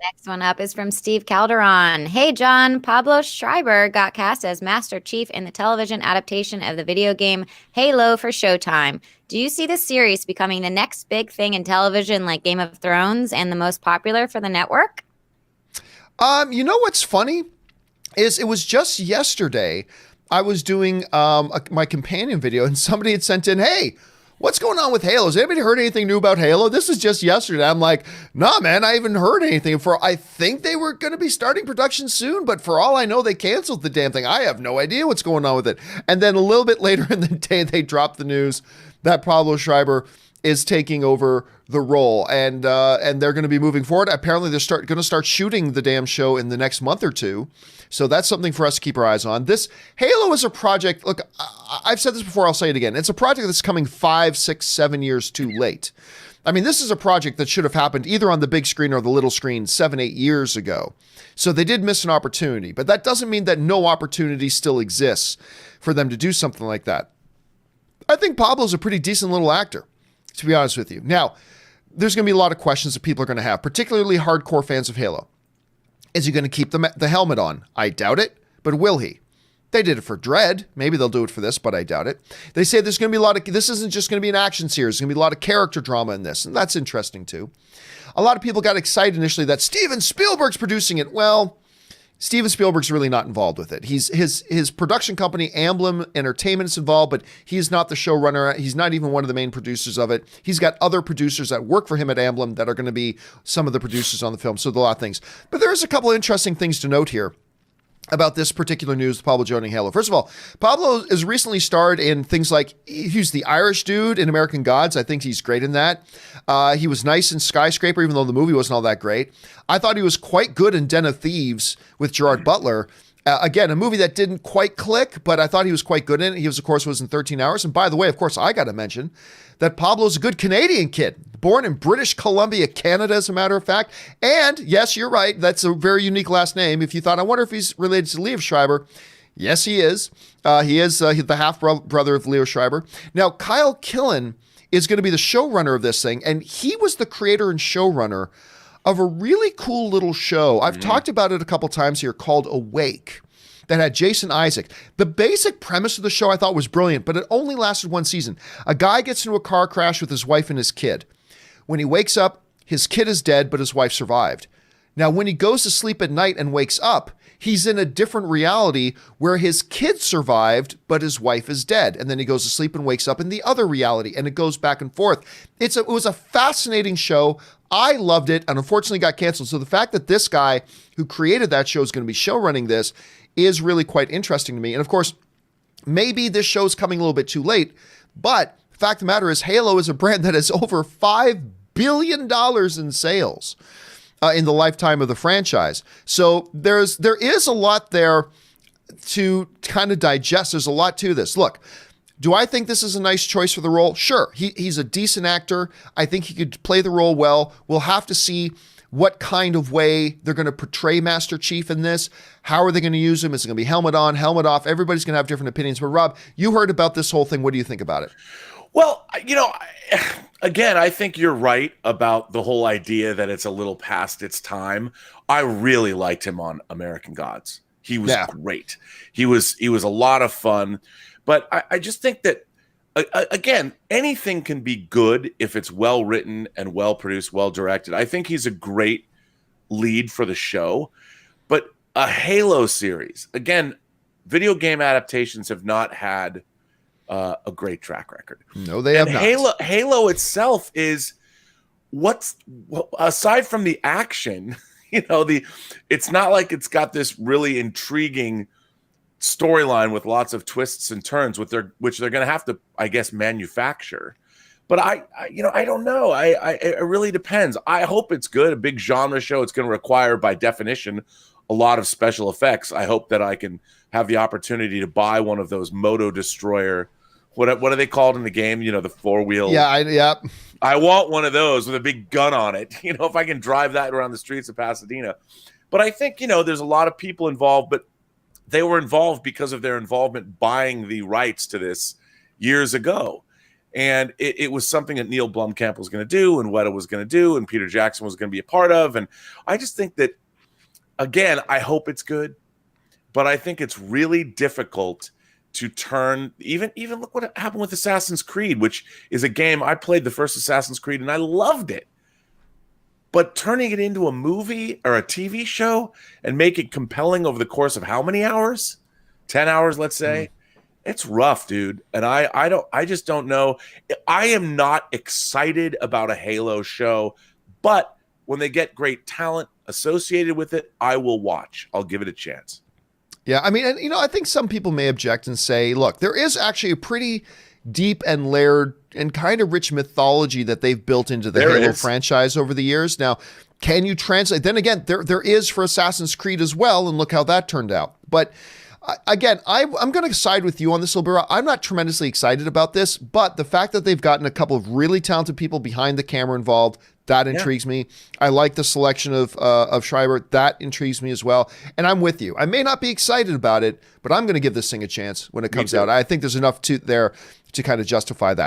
Next one up is from Steve Calderon. Hey, John. Pablo Schreiber got cast as Master Chief in the television adaptation of the video game Halo for Showtime. Do you see the series becoming the next big thing in television like Game of Thrones and the most popular for the network? You know what's funny is it was just yesterday I was doing my companion video and somebody had sent in, hey, what's going on with Halo? Has anybody heard anything new about Halo? This is just yesterday. I'm like, nah, man, I haven't heard anything. I think they were going to be starting production soon, but for all I know, they canceled the damn thing. I have no idea what's going on with it. And then a little bit later in the day, they dropped the news that Pablo Schreiber is taking over the role, and they're going to be moving forward. Apparently, they're going to start shooting the damn show in the next month or two. So that's something for us to keep our eyes on. This Halo is a project. Look, I've said this before. I'll say it again. It's a project that's coming 5, 6, 7 years too late. I mean, this is a project that should have happened either on the big screen or the little screen 7, 8 years ago. So they did miss an opportunity, but that doesn't mean that no opportunity still exists for them to do something like that. I think Pablo's a pretty decent little actor, to be honest with you. Now, there's going to be a lot of questions that people are going to have, particularly hardcore fans of Halo. Is he going to keep the helmet on? I doubt it, but will he? They did it for Dread. Maybe they'll do it for this, but I doubt it. They say there's going to be this isn't just going to be an action series. There's going to be a lot of character drama in this, and that's interesting too. A lot of people got excited initially that Steven Spielberg's producing it. Well, Steven Spielberg's really not involved with it. His production company, Amblin Entertainment, is involved, but he's not the showrunner. He's not even one of the main producers of it. He's got other producers that work for him at Amblin that are going to be some of the producers on the film. So there's a lot of things. But there's a couple of interesting things to note here about this particular news, Pablo joining Halo. First of all, Pablo has recently starred in things like, he's the Irish dude in American Gods. I think he's great in that. He was nice in Skyscraper, even though the movie wasn't all that great. I thought he was quite good in Den of Thieves with Gerard Butler. Again, a movie that didn't quite click, but I thought he was quite good in it. He was, of course, was in 13 Hours. And by the way, of course, I got to mention that Pablo's a good Canadian kid, born in British Columbia, Canada, as a matter of fact. And yes, you're right. That's a very unique last name. If you thought, I wonder if he's related to Liev Schreiber. Yes, he is. He is the half brother of Leo Schreiber. Now, Kyle Killen is going to be the showrunner of this thing. And he was the creator and showrunner of a really cool little show. I've talked about it a couple times here called Awake, that had Jason Isaac. The basic premise of the show I thought was brilliant, but it only lasted one season. A guy gets into a car crash with his wife and his kid. When he wakes up, his kid is dead, but his wife survived. Now, when he goes to sleep at night and wakes up, he's in a different reality where his kid survived, but his wife is dead. And then he goes to sleep and wakes up in the other reality, and it goes back and forth. It was a fascinating show. I loved it, and unfortunately got canceled. So the fact that this guy who created that show is going to be show running this is really quite interesting to me. And of course, maybe this show's coming a little bit too late, but the fact of the matter is Halo is a brand that has over $5 billion in sales in the lifetime of the franchise. So there is a lot there to kind of digest. There's a lot to this. Look, do I think this is a nice choice for the role? Sure. He's a decent actor. I think he could play the role well. We'll have to see what kind of way they're going to portray Master Chief in this. How are they going to use him? Is it going to be helmet on, helmet off? Everybody's going to have different opinions. But Rob, you heard about this whole thing. What do you think about it? Well, again, I think you're right about the whole idea that it's a little past its time. I really liked him on American Gods. He was great. He was a lot of fun. But I just think that, again, anything can be good if it's well written and well produced, well directed. I think he's a great lead for the show. But a Halo series, again, video game adaptations have not had a great track record. No, they have not. Halo itself is aside from the action, it's not like it's got this really intriguing storyline with lots of twists and turns, which they're going to have to, I guess, manufacture. But I don't know. It really depends. I hope it's good. A big genre show. It's going to require, by definition, a lot of special effects. I hope that I can have the opportunity to buy one of those Moto Destroyer. What are they called in the game? The 4-wheel. Yeah. I want one of those with a big gun on it. If I can drive that around the streets of Pasadena. But I think, there's a lot of people involved, but they were involved because of their involvement buying the rights to this years ago. And it was something that Neil Blomkamp was going to do, and Weta was going to do, and Peter Jackson was going to be a part of. And I just think that, again, I hope it's good, but I think it's really difficult to turn, even look what happened with Assassin's Creed, which is a game I played the first Assassin's Creed and I loved it. But turning it into a movie or a TV show and make it compelling over the course of how many hours? 10 hours, let's say. It's rough, dude. And I just don't know. I am not excited about a Halo show, but when they get great talent associated with it, I will watch. I'll give it a chance. Yeah, I mean, and, you know, I think some people may object and say, look, there is actually a pretty deep and layered and kind of rich mythology that they've built into the Halo franchise over the years. Now, can you translate? Then again, there is for Assassin's Creed as well, and look how that turned out. But again, I'm going to side with you on this, Libera. I'm not tremendously excited about this, but the fact that they've gotten a couple of really talented people behind the camera involved, that intrigues me. I like the selection of Schreiber. That intrigues me as well. And I'm with you. I may not be excited about it, but I'm going to give this thing a chance when it comes out. I think there's enough there to kind of justify that.